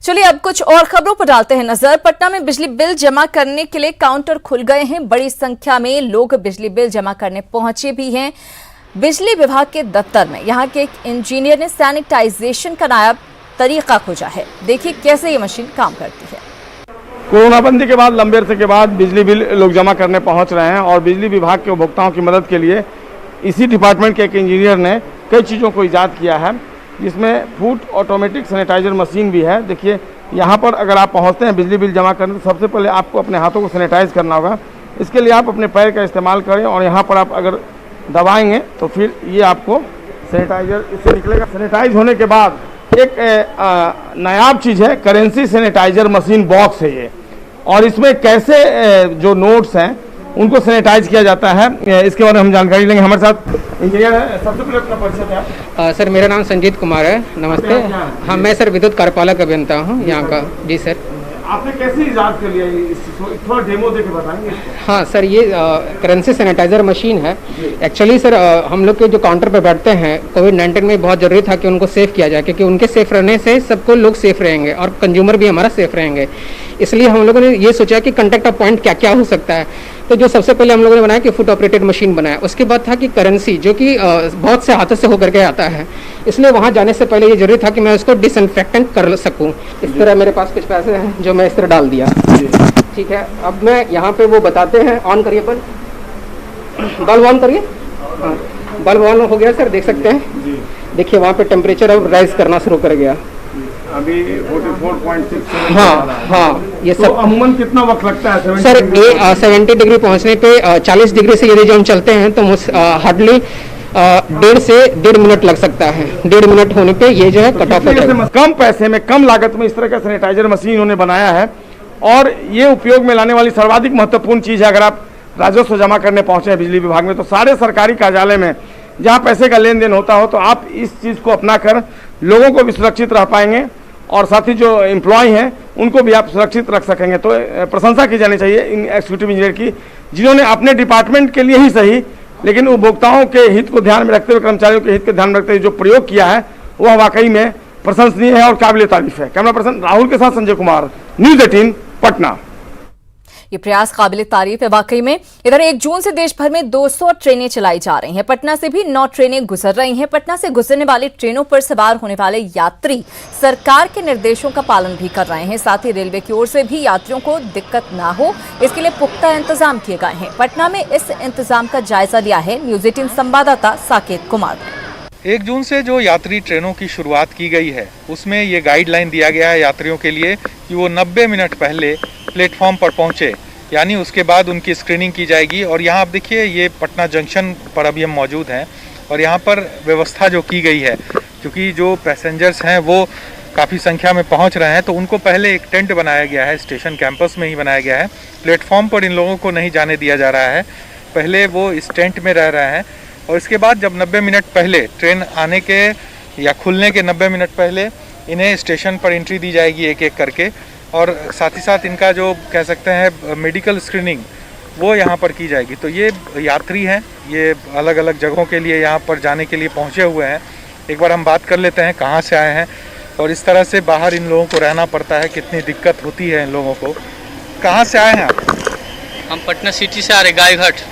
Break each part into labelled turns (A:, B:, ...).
A: चलिए अब कुछ और खबरों पर डालते हैं नजर। पटना में बिजली बिल जमा करने के लिए काउंटर खुल गए हैं। बड़ी संख्या में लोग बिजली बिल जमा करने पहुंचे भी हैं। बिजली विभाग के दफ्तर में यहां के एक इंजीनियर ने सैनिटाइजेशन का नायाब तरीका खोजा है। देखिए कैसे ये मशीन काम करती है।
B: कोरोना बंदी के बाद लंबे अरसे के बाद बिजली बिल लोग जमा करने पहुंच रहे हैं और बिजली विभाग के उपभोक्ताओं की मदद के लिए इसी डिपार्टमेंट के एक इंजीनियर ने कई चीज़ों को ईजाद किया है, जिसमें फुट ऑटोमेटिक सैनिटाइजर मशीन भी है। देखिए यहाँ पर अगर आप पहुँचते हैं बिजली बिल जमा करने तो सबसे पहले आपको अपने हाथों को सैनिटाइज करना होगा। इसके लिए आप अपने पैर का इस्तेमाल करें और यहाँ पर आप अगर दबाएंगे तो फिर ये आपको सैनिटाइजर इससे निकलेगा। सैनिटाइज होने के बाद एक नायाब चीज़ है, करेंसी सैनिटाइजर मशीन बॉक्स है ये, और इसमें कैसे जो नोट्स हैं उनको सैनिटाइज किया जाता है इसके बारे में हम जानकारी लेंगे। हमारे साथ इंजीनियर है, सबसे पहले अपना परिचय दें आप।
C: सर मेरा नाम संजीत कुमार है। नमस्ते। हाँ मैं सर विद्युत कार्यपालक अभियंता हूँ यहाँ का। जी सर।
B: आपने कैसे इजाद कर लिया इस चीज़ को, थोड़ा डेमो देके बताएंगे इसको।
C: हाँ सर, ये करेंसी सैनिटाइजर मशीन है। एक्चुअली सर हम लोग के जो काउंटर पे बैठते हैं, कोविड-19 में बहुत ज़रूरी था कि उनको सेफ किया जाए, क्योंकि उनके सेफ रहने से सबको लोग सेफ रहेंगे और कंज्यूमर भी हमारा सेफ रहेंगे। इसलिए हम लोगों ने ये सोचा कि कॉन्टैक्ट ऑफ पॉइंट क्या क्या हो सकता है। तो जो सबसे पहले हम लोगों ने बनाया कि फुट ऑपरेटेड मशीन बनाया। उसके बाद था कि करेंसी, जो कि बहुत से हाथों से होकर के आता है, इसलिए वहाँ जाने से पहले ये जरूरी था कि मैं उसको डिसइंफेक्टेंट कर सकूँ। इस तरह मेरे पास कुछ पैसे हैं जो मैं इस तरह डाल दिया। ठीक है, अब मैं यहाँ पे वो बताते हैं। ऑन करिए बल्ब ऑन करिए। हाँ, बल्ब ऑन हो गया सर, देख सकते हैं। देखिए वहाँ पे टेम्परेचर अब राइज करना शुरू कर गया।
B: अभी 44.6।
C: हाँ ये सब।
B: तो अमूमन कितना वक्त लगता है
C: सर 70 डिग्री पहुँचने पे 40 डिग्री से यदि जो हम चलते हैं तो हार्डली 1.5 से 1.5 मिनट लग सकता है। 1.5 मिनट होने पे ये जो है कट ऑफ हो जाएगा।
B: कम पैसे में कम लागत में इस तरह का सैनिटाइजर मशीन उन्होंने बनाया है और ये उपयोग में लाने वाली सर्वाधिक महत्वपूर्ण चीज़ है। अगर आप राजस्व जमा करने पहुंचे हैं बिजली विभाग में, तो सारे सरकारी कार्यालय में जहां पैसे का लेन देन होता हो, तो आप इस चीज़ को अपनाकर लोगों को भी सुरक्षित रह पाएंगे और साथ ही जो एम्प्लॉय हैं उनको भी आप सुरक्षित रख सकेंगे। तो प्रशंसा की जानी चाहिए इन एग्जीक्यूटिव इंजीनियर की, जिन्होंने अपने डिपार्टमेंट के लिए ही सही लेकिन उपभोक्ताओं के हित को ध्यान में रखते हुए, कर्मचारियों के हित को ध्यान में रखते हुए जो प्रयोग किया है वह वाकई में प्रशंसनीय है और काबिल तारीफ है। कैमरा पर्सन राहुल के साथ संजय कुमार, न्यूज़ 18 पटना।
A: ये प्रयास काबिल तारीफ है वाकई में। इधर 1 जून से देश भर में 200 ट्रेनें चलाई जा रही हैं। पटना से भी 9 ट्रेनें गुजर रही हैं। पटना से गुजरने वाली ट्रेनों पर सवार होने वाले यात्री सरकार के निर्देशों का पालन भी कर रहे हैं। साथ ही रेलवे की ओर से भी यात्रियों को दिक्कत ना हो, इसके लिए पुख्ता इंतजाम किए गए हैं। पटना में इस इंतजाम का जायजा लिया है न्यूज़ 18 संवाददाता साकेत कुमार।
D: 1 जून से जो यात्री ट्रेनों की शुरुआत की गई है, उसमें ये गाइडलाइन दिया गया है यात्रियों के लिए कि वो 90 मिनट पहले प्लेटफॉर्म पर पहुंचे, यानी उसके बाद उनकी स्क्रीनिंग की जाएगी। और यहाँ आप देखिए, ये पटना जंक्शन पर अभी हम मौजूद हैं और यहाँ पर व्यवस्था जो की गई है, क्योंकि जो पैसेंजर्स हैं वो काफ़ी संख्या में पहुँच रहे हैं, तो उनको पहले एक टेंट बनाया गया है, स्टेशन कैंपस में ही बनाया गया है। प्लेटफॉर्म पर इन लोगों को नहीं जाने दिया जा रहा है, पहले वो इस टेंट में रह रहे हैं। और इसके बाद जब 90 मिनट पहले ट्रेन आने के या खुलने के 90 मिनट पहले इन्हें स्टेशन पर एंट्री दी जाएगी एक एक करके, और साथ ही साथ इनका जो कह सकते हैं मेडिकल स्क्रीनिंग वो यहाँ पर की जाएगी। तो ये यात्री हैं, ये अलग अलग जगहों के लिए यहाँ पर जाने के लिए पहुँचे हुए हैं। एक बार हम बात कर लेते हैं कहाँ से आए हैं और इस तरह से बाहर इन लोगों को रहना पड़ता है, कितनी दिक्कत होती है इन लोगों को। कहाँ से आए हैं आप?
E: हम पटना सिटी से आ रहे, गायघाट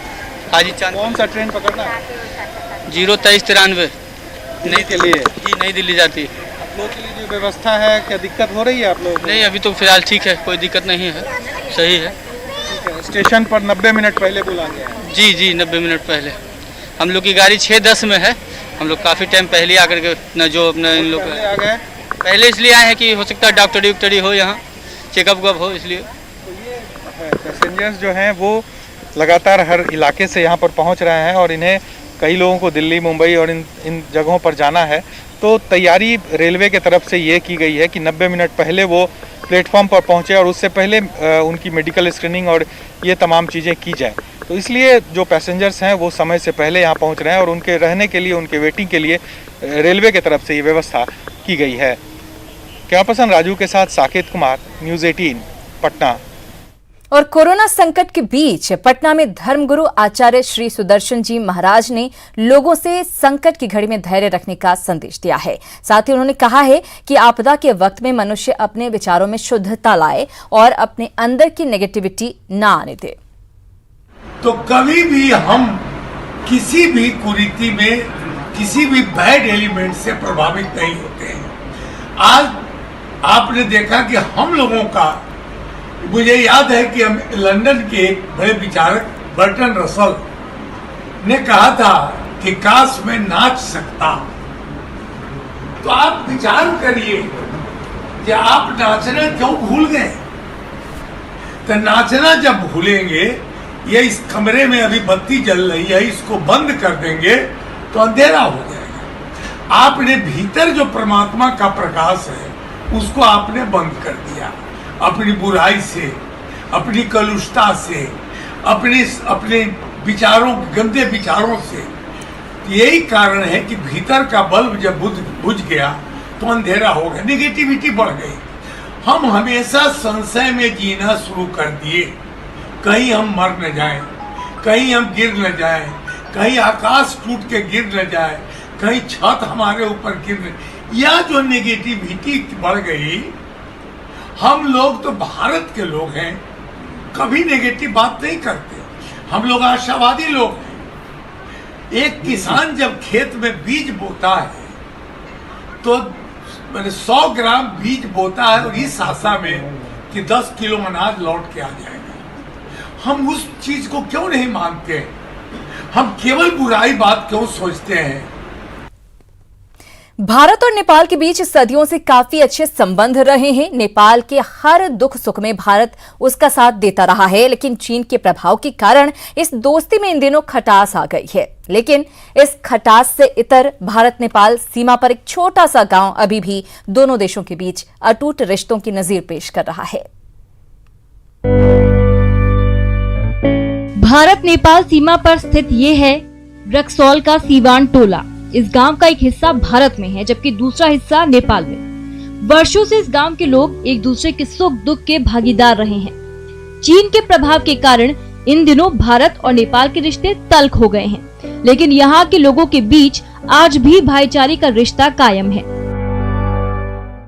E: हाजी चांद।
D: कौन सा ट्रेन पकड़ना है?
E: 02393
D: नई के लिए
E: जी, नई दिल्ली जाती है।
D: आप लोगों के लिए जो व्यवस्था है, क्या दिक्कत हो रही है आप लोगों को?
E: नहीं, अभी तो फिलहाल ठीक है, कोई दिक्कत नहीं है, सही है।
D: ठीक है, स्टेशन पर 90 मिनट पहले बुला गया है।
E: जी 90 मिनट पहले। हम लोग की गाड़ी 6:10 में है। हम लोग काफ़ी टाइम पहले आकर के न जो अपना इन लोग
D: आ गए
E: पहले इसलिए आए हैं कि हो सकता है डॉक्टरी हो, यहाँ चेकअप हो, इसलिए।
D: तो ये पैसेंजर्स जो हैं वो लगातार हर इलाके से यहाँ पर पहुँच रहे हैं और इन्हें कई लोगों को दिल्ली, मुंबई और इन जगहों पर जाना है। तो तैयारी रेलवे के तरफ से ये की गई है कि 90 मिनट पहले वो प्लेटफॉर्म पर पहुँचे और उससे पहले उनकी मेडिकल स्क्रीनिंग और ये तमाम चीज़ें की जाए। तो इसलिए जो पैसेंजर्स हैं वो समय से पहले यहाँ पहुँच रहे हैं और उनके रहने के लिए, उनके वेटिंग के लिए रेलवे की तरफ से ये व्यवस्था की गई है। कैमरा पर्सन राजू के साथ साकेत कुमार, न्यूज़ 18 पटना।
A: और कोरोना संकट के बीच पटना में धर्मगुरु आचार्य श्री सुदर्शन जी महाराज ने लोगों से संकट की घड़ी में धैर्य रखने का संदेश दिया है। साथ ही उन्होंने कहा है कि आपदा के वक्त में मनुष्य अपने विचारों में शुद्धता लाए और अपने अंदर की नेगेटिविटी ना आने दे।
F: तो कभी भी हम किसी भी कुरीति में, किसी भी बैड एलिमेंट से प्रभावित नहीं होते हैं। आज आपने देखा कि हम लोगों का, मुझे याद है कि हम लंदन के एक बड़े विचारक बर्टन रसल ने कहा था कि काश मैं नाच सकता। तो आप विचार करिए कि आप नाचना क्यों भूल गए। तो नाचना जब भूलेंगे, ये इस कमरे में अभी बत्ती जल रही है, इसको बंद कर देंगे तो अंधेरा हो जाएगा। आपने भीतर जो परमात्मा का प्रकाश है उसको आपने बंद कर दिया, अपनी बुराई से, अपनी कलुषता से, अपने विचारों, गंदे विचारों से। यही कारण है कि भीतर का बल्ब जब बुझ गया तो अंधेरा हो गया, नेगेटिविटी बढ़ गई। हम हमेशा संशय में जीना शुरू कर दिए, कहीं हम मर न जाएं, कहीं हम गिर न जाएं, कहीं आकाश टूट के गिर न जाए, कहीं छत हमारे ऊपर गिर न। यह जो नेगेटिविटी बढ़ गई, हम लोग तो भारत के लोग हैं, कभी नेगेटिव बात नहीं करते। हम लोग आशावादी लोग हैं। एक किसान जब खेत में बीज बोता है तो 100 ग्राम बीज बोता है और इस आशा में कि 10 किलो अनाज लौट के आ जाएगा। हम उस चीज को क्यों नहीं मानते? हम केवल बुराई बात क्यों सोचते हैं?
A: भारत और नेपाल के बीच सदियों से काफी अच्छे संबंध रहे हैं। नेपाल के हर दुख सुख में भारत उसका साथ देता रहा है, लेकिन चीन के प्रभाव के कारण इस दोस्ती में इन दिनों खटास आ गई है। लेकिन इस खटास से इतर भारत नेपाल सीमा पर एक छोटा सा गांव अभी भी दोनों देशों के बीच अटूट रिश्तों की नजीर पेश कर रहा है।
G: भारत नेपाल सीमा पर स्थित ये है रक्सौल का सीवान टोला। इस गांव का एक हिस्सा भारत में है जबकि दूसरा हिस्सा नेपाल में। वर्षों से इस गांव के लोग एक दूसरे के सुख दुख के भागीदार रहे हैं। चीन के प्रभाव के कारण इन दिनों भारत और नेपाल के रिश्ते तल्ख हो गए हैं, लेकिन यहाँ के लोगों के बीच आज भी भाईचारे का रिश्ता कायम है।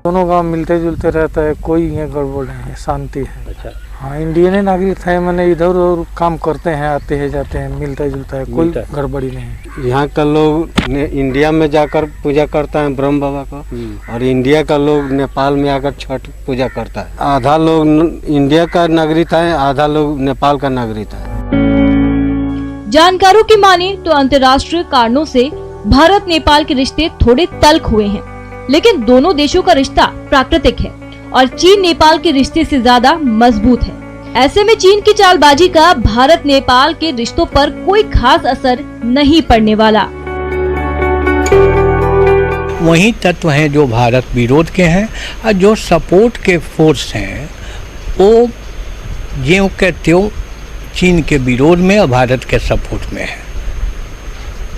H: दोनों गांव मिलते जुलते रहता है, कोई यहाँ गड़बड़ नहीं है, शांति है। अच्छा। हाँ, इंडियन नागरिक है, मैंने इधर उधर काम करते हैं, आते हैं जाते हैं, मिलता जुलता है, कोई गड़बड़ी नहीं है।
I: यहाँ का लोग इंडिया में जाकर पूजा करता है ब्रह्म बाबा को, और इंडिया का लोग नेपाल में आकर छठ पूजा करता है। आधा लोग इंडिया का नागरिक है, आधा लोग नेपाल का नागरिक है।
G: जानकारों की माने तो अंतर्राष्ट्रीय कारणों से भारत नेपाल के रिश्ते थोड़े तल्ख हुए हैं, लेकिन दोनों देशों का रिश्ता प्राकृतिक है और चीन नेपाल के रिश्ते से ज्यादा मजबूत है। ऐसे में चीन की चालबाजी का भारत नेपाल के रिश्तों पर कोई खास असर नहीं पड़ने वाला।
J: वही तत्व हैं जो भारत विरोध के हैं और जो सपोर्ट के फोर्स हैं वो ज्यों के त्यों चीन के विरोध में और भारत के सपोर्ट में है।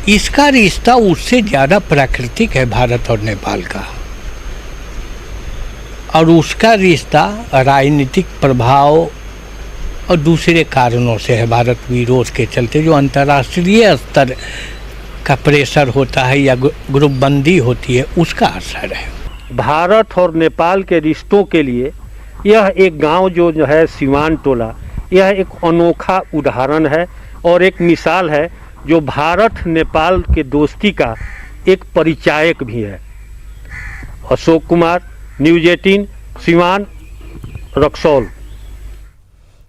J: इसका रिश्ता उससे ज़्यादा प्राकृतिक है भारत और नेपाल का, और उसका रिश्ता राजनीतिक प्रभाव और दूसरे कारणों से है। भारत विरोध के चलते जो अंतर्राष्ट्रीय स्तर का प्रेशर होता है या ग्रुपबंदी होती है, उसका असर है।
K: भारत और नेपाल के रिश्तों के लिए यह एक गांव जो है सीवान टोला, यह एक अनोखा उदाहरण है और एक मिसाल है जो भारत नेपाल के दोस्ती का एक परिचायक भी है। अशोक कुमार, न्यूज़ 18, सीवान, रक्सौल।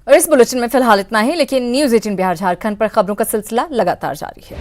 A: और इस बुलेटिन में फिलहाल इतना ही, लेकिन न्यूज़ 18 बिहार झारखंड पर खबरों का सिलसिला लगातार जारी है।